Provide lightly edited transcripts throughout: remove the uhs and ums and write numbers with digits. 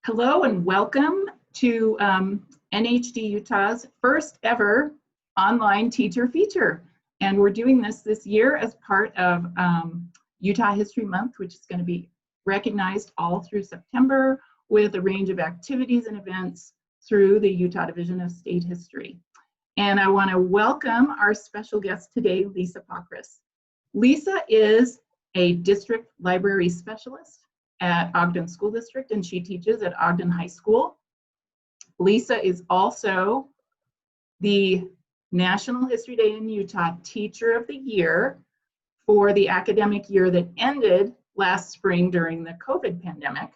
Hello and welcome to NHD Utah's first ever online teacher feature. And we're doing this year as part of Utah History Month, which is going to be recognized all through September with a range of activities and events through the Utah Division of State History. And I want to welcome our special guest today, Lisa Pockrus. Lisa is a district library specialist at Ogden School District, and she teaches at Ogden High School. Lisa is also the National History Day in Utah Teacher of the Year for the academic year that ended last spring during the COVID pandemic.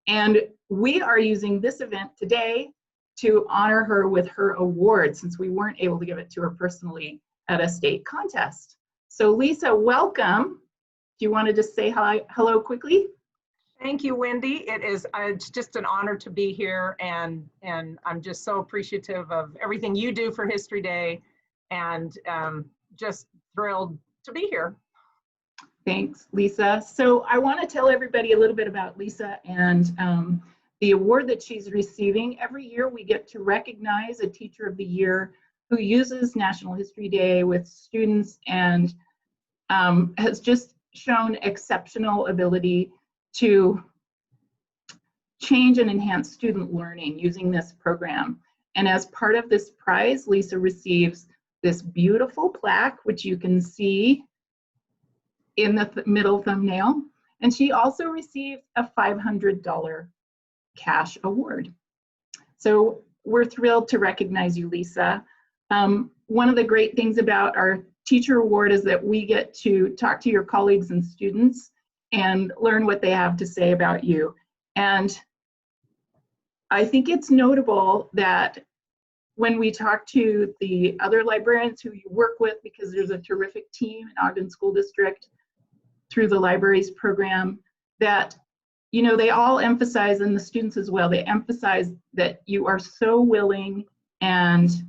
And we are using this event today to honor her with her award, since we weren't able to give it to her personally at a state contest. So Lisa, welcome. Do you want to just say hello quickly? Thank you, Wendy. It's just an honor to be here, and I'm just so appreciative of everything you do for History Day, and just thrilled to be here. Thanks, Lisa. So I want to tell everybody a little bit about Lisa and the award that she's receiving. Every year we get to recognize a Teacher of the Year who uses National History Day with students and has just shown exceptional ability to change and enhance student learning using this program. And as part of this prize, Lisa receives this beautiful plaque, which you can see in the middle thumbnail. And she also received a $500 cash award. So we're thrilled to recognize you, Lisa. One of the great things about our teacher award is that we get to talk to your colleagues and students and learn what they have to say about you. And I think it's notable that when we talk to the other librarians who you work with, because there's a terrific team in Ogden School District through the libraries program, that they all emphasize, and the students as well, they emphasize that you are so willing and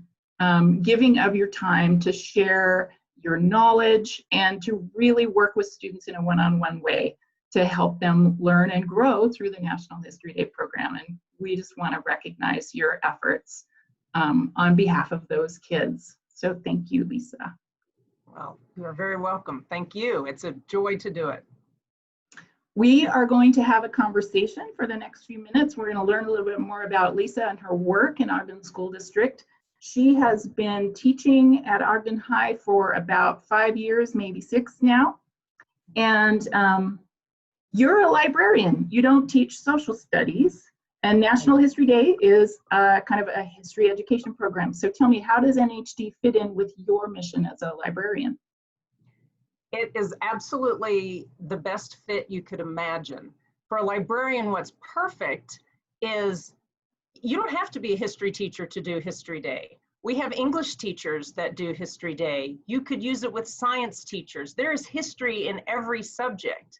giving of your time to share your knowledge and to really work with students in a one-on-one way to help them learn and grow through the National History Day program. And we just want to recognize your efforts on behalf of those kids. So thank you, Lisa. Well, you are very welcome. Thank you. It's a joy to do it. We are going to have a conversation for the next few minutes. We're going to learn a little bit more about Lisa and her work in Ogden School District. She has been teaching at Ogden High for about 5 years, maybe 6 now. And you're a librarian. You don't teach social studies. And National History Day is kind of a history education program. So tell me, how does NHD fit in with your mission as a librarian? It is absolutely the best fit you could imagine. For a librarian, what's perfect is you don't have to be a history teacher to do History Day. We have English teachers that do History Day. You could use it with science teachers. There is history in every subject.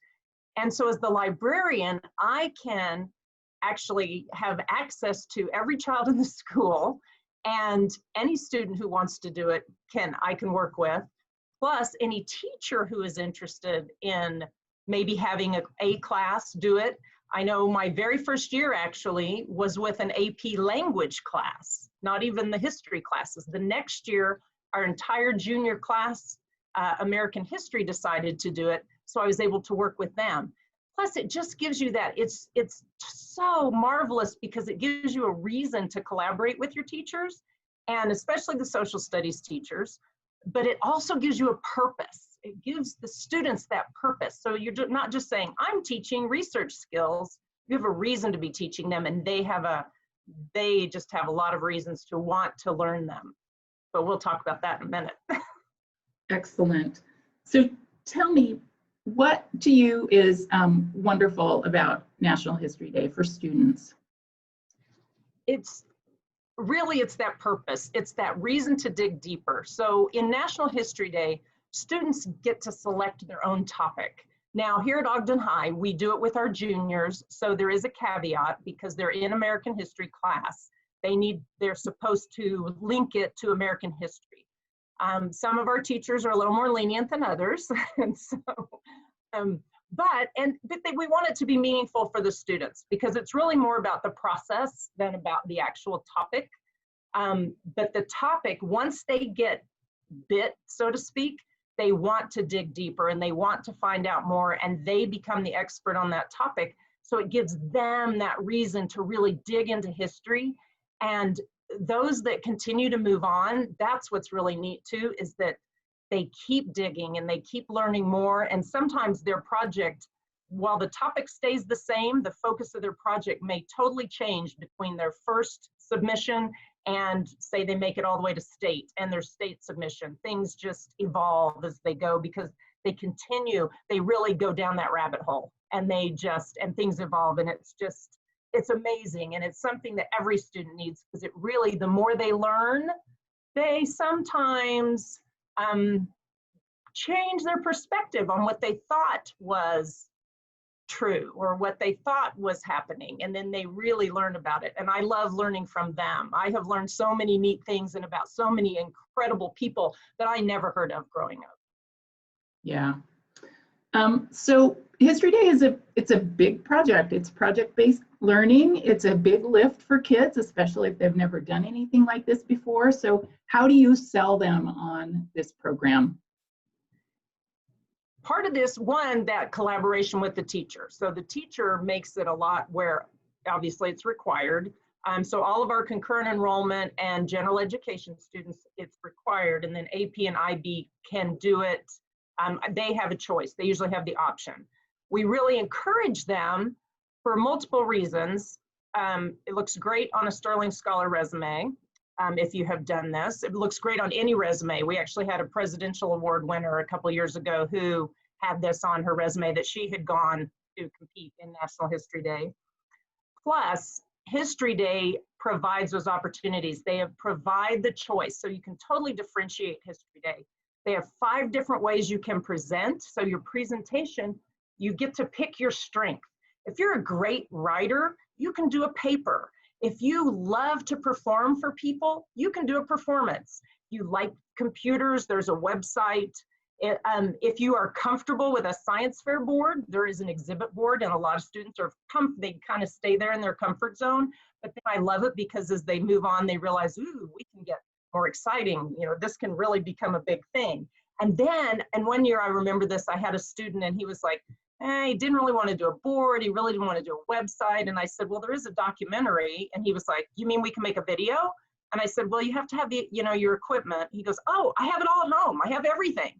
And so as the librarian, I can actually have access to every child in the school, and any student who wants to do it I can work with, plus any teacher who is interested in maybe having a class do it. I know my very first year actually was with an AP language class, not even the history classes. The next year, our entire junior class, American history, decided to do it, so I was able to work with them. Plus, it just gives you that, it's so marvelous because it gives you a reason to collaborate with your teachers, and especially the social studies teachers, but it also gives you a purpose. It gives the students that purpose. So you're not just saying, I'm teaching research skills. You have a reason to be teaching them, and they just have a lot of reasons to want to learn them. But we'll talk about that in a minute. Excellent. So tell me, what to you is wonderful about National History Day for students? It's that purpose. It's that reason to dig deeper. So in National History Day, students get to select their own topic. Now here at Ogden High, we do it with our juniors, so there is a caveat because they're in American history class. They're supposed to link it to American history. Some of our teachers are a little more lenient than others, and so but we want it to be meaningful for the students, because it's really more about the process than about the actual topic. But the topic, once they get bit, so to speak, they want to dig deeper and they want to find out more, and they become the expert on that topic. So it gives them that reason to really dig into history. And those that continue to move on, that's what's really neat too, is that they keep digging and they keep learning more. And sometimes their project, while the topic stays the same, the focus of their project may totally change between their first submission and say they make it all the way to state and their state submission. Things just evolve as they go, because they continue, they really go down that rabbit hole, and things evolve, and it's amazing. And it's something that every student needs, because it really, the more they learn, they sometimes change their perspective on what they thought was true or what they thought was happening, and then they really learn about it. And I love learning from them. I have learned so many neat things and about so many incredible people that I never heard of growing up. Yeah. So History Day it's a big project. It's project-based learning. It's a big lift for kids, especially if they've never done anything like this before. So how do you sell them on this program? Part of this, one, that collaboration with the teacher. So the teacher makes it a lot where obviously it's required. So all of our concurrent enrollment and general education students, it's required. And then AP and IB can do it. They have a choice. They usually have the option. We really encourage them for multiple reasons. It looks great on a Sterling Scholar resume. If you have done this, it looks great on any resume. We actually had a Presidential Award winner a couple years ago who had this on her resume, that she had gone to compete in National History Day. Plus, History Day provides those opportunities. They provide the choice, so you can totally differentiate History Day. They have 5 different ways you can present. So your presentation, you get to pick your strength. If you're a great writer, you can do a paper. If you love to perform for people, you can do a performance. You like computers, there's a website. If you are comfortable with a science fair board, there is an exhibit board, and a lot of students they kind of stay there in their comfort zone. But then I love it, because as they move on, they realize, ooh, we can get more exciting. You know, this can really become a big thing. And one year I remember this, I had a student and he was like, he didn't really want to do a board. He really didn't want to do a website. And I said, well, there is a documentary. And he was like, you mean we can make a video? And I said, well, you have to have your equipment. He goes, oh, I have it all at home. I have everything.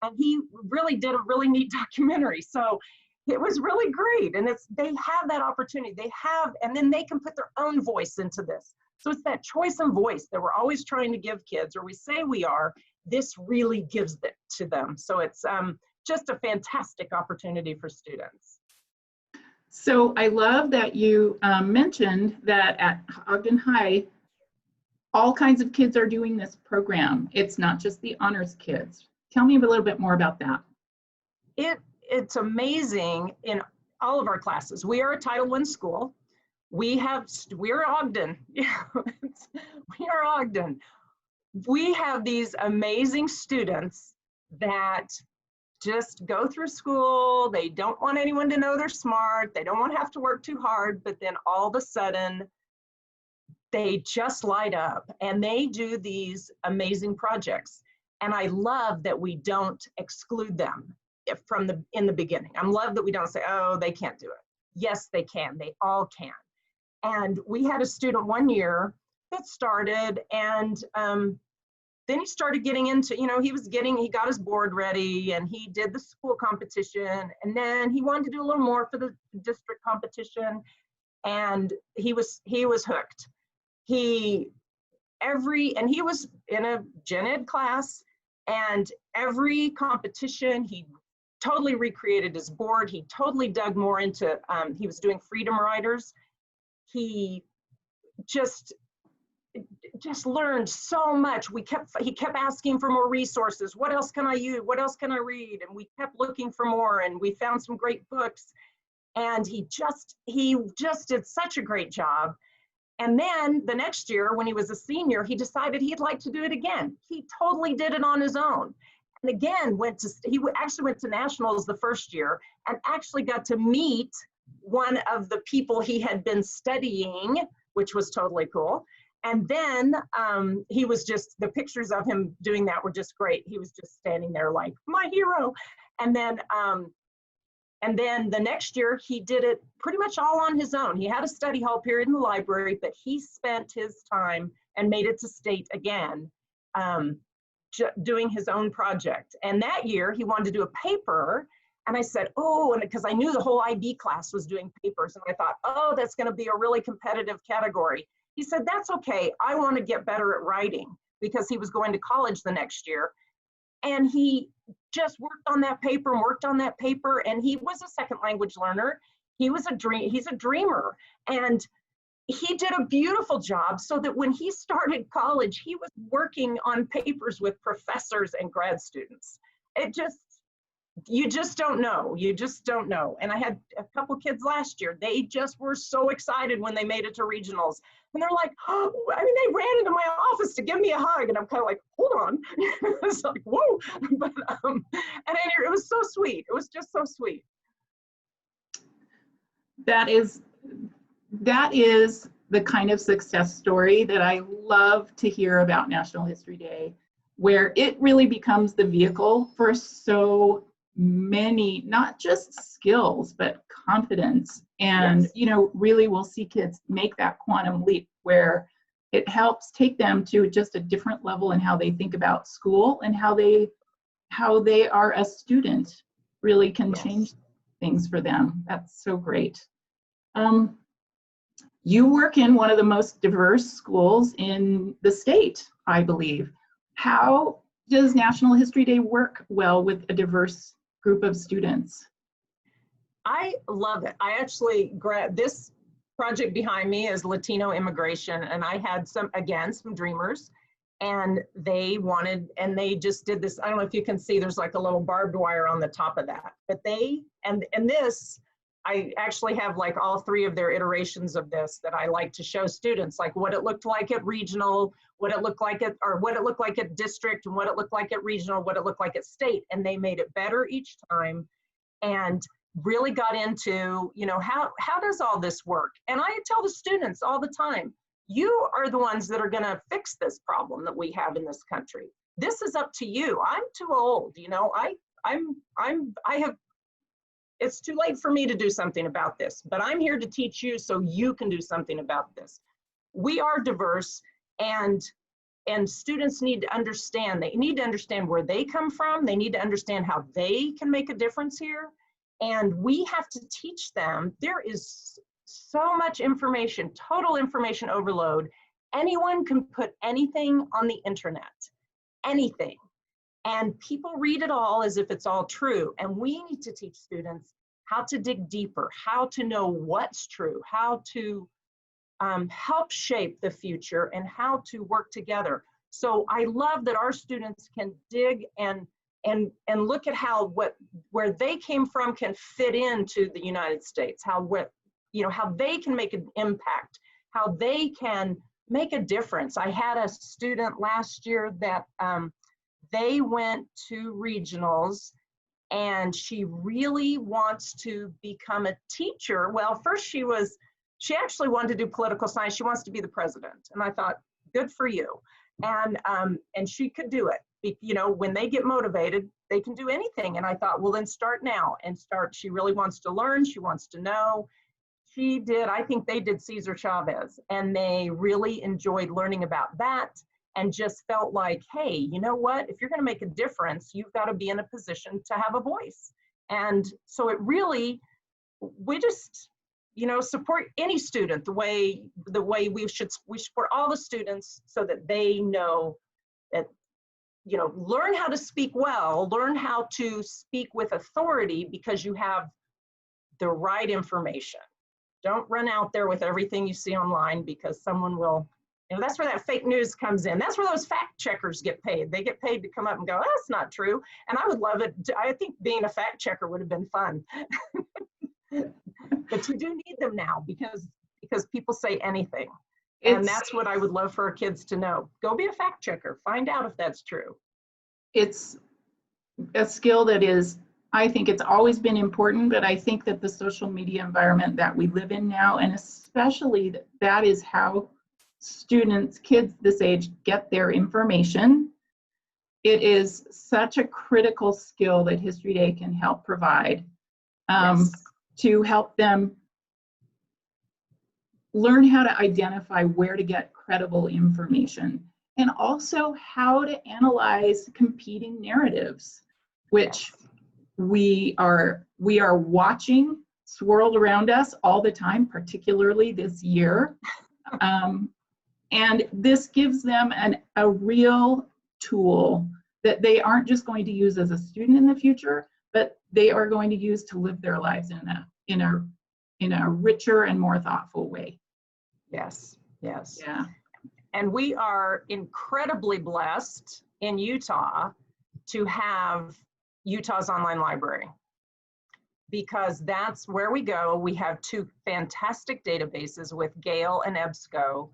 And he really did a really neat documentary. So it was really great. And they have that opportunity. And then they can put their own voice into this. So it's that choice and voice that we're always trying to give kids, or we say we are. This really gives it to them. So it's just a fantastic opportunity for students. So I love that you mentioned that at Ogden High, all kinds of kids are doing this program. It's not just the honors kids. Tell me a little bit more about that. It's amazing in all of our classes. We are a Title I school. We're Ogden. Yeah, we are Ogden. We have these amazing students that just go through school. They don't want anyone to know they're smart. They don't want to have to work too hard, but then all of a sudden they just light up and they do these amazing projects. And I love that we don't exclude them in the beginning. I love that we don't say, oh, they can't do it. Yes, they can. They all can. And we had a student one year that started, and then he started getting into, he got his board ready and he did the school competition, and then he wanted to do a little more for the district competition, and he was hooked. He was in a gen ed class, and every competition he totally recreated his board. He totally dug more into, he was doing freedom riders. He just learned so much. He kept asking for more resources. What else can I use? What else can I read? And we kept looking for more, and we found some great books. And he just did such a great job. And then the next year, when he was a senior, he decided he'd like to do it again. He totally did it on his own. And again, actually went to nationals the first year and actually got to meet one of the people he had been studying, which was totally cool. And then he was just, the pictures of him doing that were just great. He was just standing there like, my hero. And then the next year, he did it pretty much all on his own. He had a study hall period in the library, but he spent his time and made it to state again, doing his own project. And that year, he wanted to do a paper. And I said, oh, and because I knew the whole IB class was doing papers. And I thought, oh, that's going to be a really competitive category. He said, that's okay. I want to get better at writing, because he was going to college the next year. And he just worked on that paper and worked on that paper. And he was a second language learner. He's a dreamer. And he did a beautiful job, so that when he started college, he was working on papers with professors and grad students. You just don't know. You just don't know. And I had a couple kids last year. They just were so excited when they made it to regionals. And they're like, oh, I mean, they ran into my office to give me a hug. And I'm kind of like, hold on. It's like, whoa. But, and it was so sweet. It was just so sweet. That is the kind of success story that I love to hear about National History Day, where it really becomes the vehicle for so many, not just skills, but confidence. And, Yes. Really we'll see kids make that quantum leap where it helps take them to just a different level in how they think about school, and how they are a student really can change things for them. That's so great. You work in one of the most diverse schools in the state, I believe. How does National History Day work well with a diverse group of students? I love it. I actually this project behind me is Latino immigration, and I had some dreamers, and they just did this. I don't know if you can see, there's like a little barbed wire on the top of that, but I actually have like all three of their iterations of this that I like to show students, like what it looked like at regional, what it looked like at district, and what it looked like at regional, what it looked like at state. And they made it better each time, and really got into, how does all this work? And I tell the students all the time, you are the ones that are going to fix this problem that we have in this country. This is up to you. I'm too old, it's too late for me to do something about this, but I'm here to teach you so you can do something about this. We are diverse, and students need to understand. They need to understand where they come from. They need to understand how they can make a difference here. And we have to teach them. There is so much information, total information overload. Anyone can put anything on the internet, anything. And people read it all as if it's all true. And we need to teach students how to dig deeper, how to know what's true, how to help shape the future, and how to work together. So I love that our students can dig and look at where they came from can fit into the United States, how they can make an impact, how they can make a difference. I had a student last year that they went to regionals, and she really wants to become a teacher. Well, first she actually wanted to do political science. She wants to be the president. And I thought, good for you. And she could do it. When they get motivated, they can do anything. And I thought, well, then start now and start. She really wants to learn. She wants to know. I think they did Cesar Chavez, and they really enjoyed learning about that, and just felt like, hey, you know what? If you're going to make a difference, you've got to be in a position to have a voice. And so we just, support any student the way we support all the students, so that they know that, learn how to speak well, learn how to speak with authority, because you have the right information. Don't run out there with everything you see online, because someone will, that's where that fake news comes in. That's where those fact checkers get paid. They get paid to come up and go, that's not true. And I would love it. I think being a fact checker would have been fun. But you do need them now, because people say anything. And that's what I would love for our kids to know. Go be a fact checker. Find out if that's true. It's a skill that is, I think it's always been important, but I think that the social media environment that we live in now, and especially that is how students, kids this age, get their information. It is such a critical skill that History Day can help provide, Yes. to help them learn how to identify where to get credible information, and also how to analyze competing narratives, which we are watching swirled around us all the time, particularly this year. And this gives them a real tool that they aren't just going to use as a student in the future, but they are going to use to live their lives in a richer and more thoughtful way. Yes, yes. Yeah. And we are incredibly blessed in Utah to have Utah's online library, because that's where we go. We have two fantastic databases with Gale and EBSCO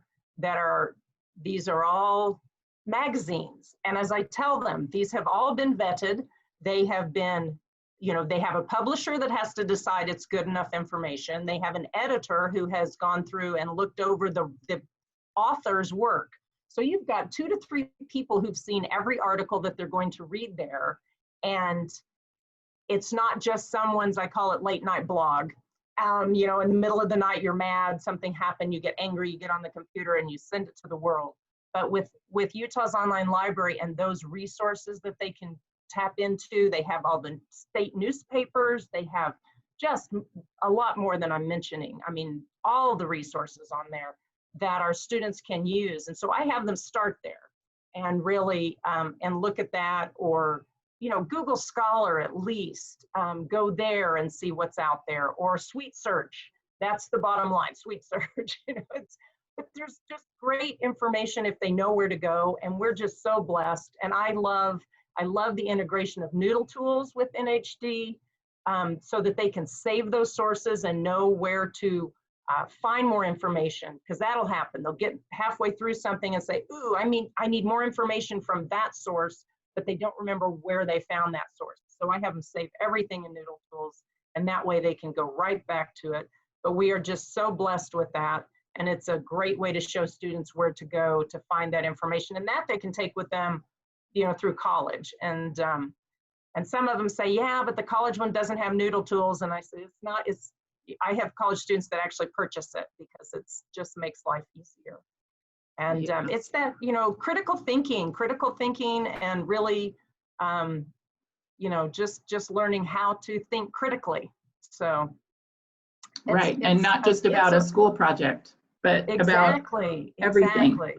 these are all magazines. And as I tell them, these have all been vetted. They have been, they have a publisher that has to decide it's good enough information. They have an editor who has gone through and looked over the author's work. So you've got 2 to 3 people who've seen every article that they're going to read there. And it's not just someone's, I call it late night blog. In the middle of the night, you're mad, something happened, you get angry, you get on the computer and you send it to the world. But with Utah's online library and those resources that they can tap into, they have all the state newspapers, they have just a lot more than I'm mentioning. I mean, all the resources on there that our students can use. And so I have them start there and really, and look at that, or Google Scholar at least, go there and see what's out there, or Sweet Search. That's the bottom line, Sweet Search. But there's just great information if they know where to go, and we're just so blessed. And I love the integration of Noodle tools with NHD, so that they can save those sources and know where to find more information, because that'll happen. They'll get halfway through something and say, ooh, I need more information from that source, but they don't remember where they found that source. So I have them save everything in Noodle tools, and that way they can go right back to it. But we are just so blessed with that. And it's a great way to show students where to go to find that information, and that they can take with them, through college. And some of them say, yeah, but the college one doesn't have Noodle tools. And I say, I have college students that actually purchase it because it's just makes life easier. And it's that, critical thinking and really, just learning how to think critically. So. Right, and not just about a school project, but about everything. Exactly.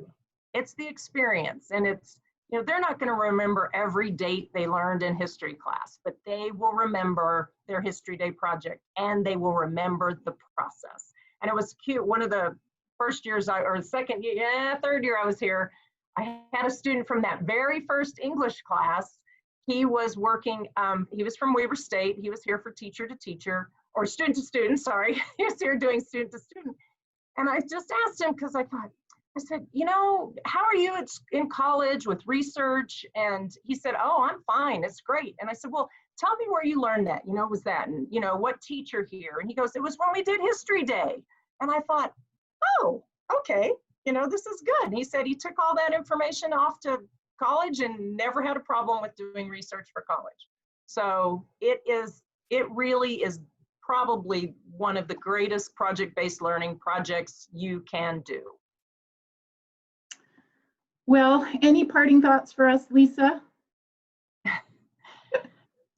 It's the experience, and it's, they're not going to remember every date they learned in history class, but they will remember their History Day project, and they will remember the process. And it was cute. One of the third year I was here, I had a student from that very first English class. He was working, he was from Weber State. He was here for teacher to teacher, or student to student, sorry. He was here doing student to student. And I just asked him, because I said, how are you in college with research? And he said, oh, I'm fine, it's great. And I said, well, tell me where you learned that, was that, and what teacher here? And he goes, it was when we did History Day. And I thought, oh, okay, this is good. And he said he took all that information off to college and never had a problem with doing research for college. So it really is probably one of the greatest project-based learning projects you can do. Well, any parting thoughts for us, Lisa?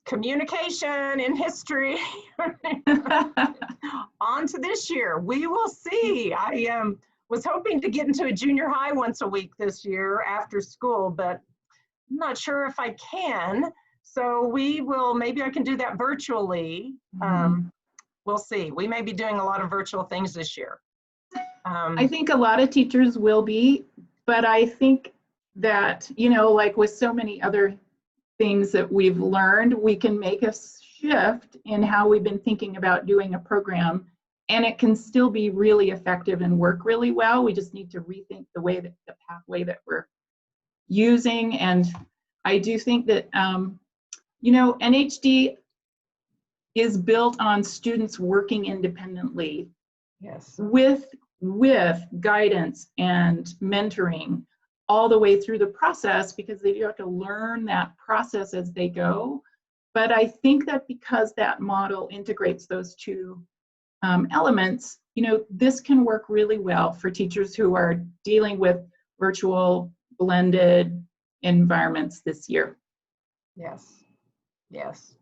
Communication in history. On to this year. We will see. I was hoping to get into a junior high once a week this year after school, but I'm not sure if I can. So maybe I can do that virtually. We'll see. We may be doing a lot of virtual things this year. I think a lot of teachers will be, but I think that, like with so many other things that we've learned, we can make a shift in how we've been thinking about doing a program, and it can still be really effective and work really well. We just need to rethink the pathway that we're using. And I do think that You know, NHD is built on students working independently. Yes. With guidance and mentoring all the way through the process, because they do have to learn that process as they go. But I think that because that model integrates those two elements, you know, this can work really well for teachers who are dealing with virtual blended environments this year. Yes. Yes.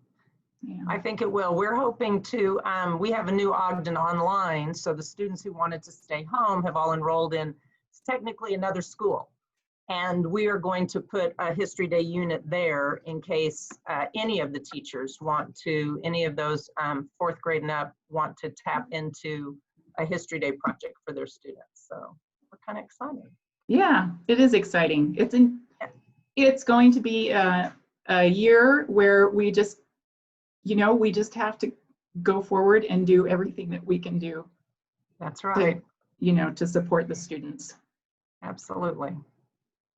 Yeah. I think it will. We're hoping to, we have a new Ogden online, so the students who wanted to stay home have all enrolled in, it's technically another school. And we are going to put a History Day unit there in case any of the teachers want to, any of those 4th grade and up want to tap into a History Day project for their students. So we're kind of excited. Yeah, it is exciting. It's going to be a year where we just, you know, we just have to go forward and do everything that we can do. That's right. You know, to support the students. Absolutely.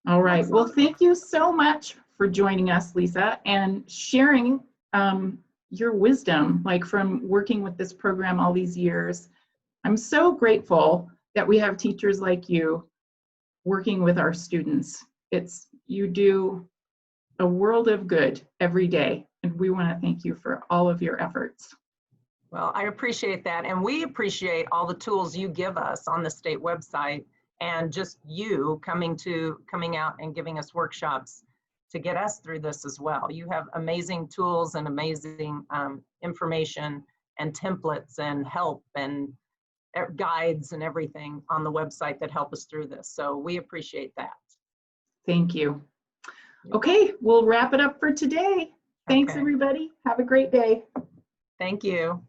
All right. Well, thank you so much for joining us, Lisa, and sharing your wisdom, like from working with this program all these years. I'm so grateful that we have teachers like you working with our students. You do a world of good every day, and we want to thank you for all of your efforts. Well, I appreciate that, and we appreciate all the tools you give us on the state website, and just you coming out and giving us workshops to get us through this as well. You have amazing tools and amazing information and templates and help and guides and everything on the website that help us through this. So we appreciate that. Thank you. Okay, we'll wrap it up for today. Thanks, Okay. everybody. Have a great day. Thank you.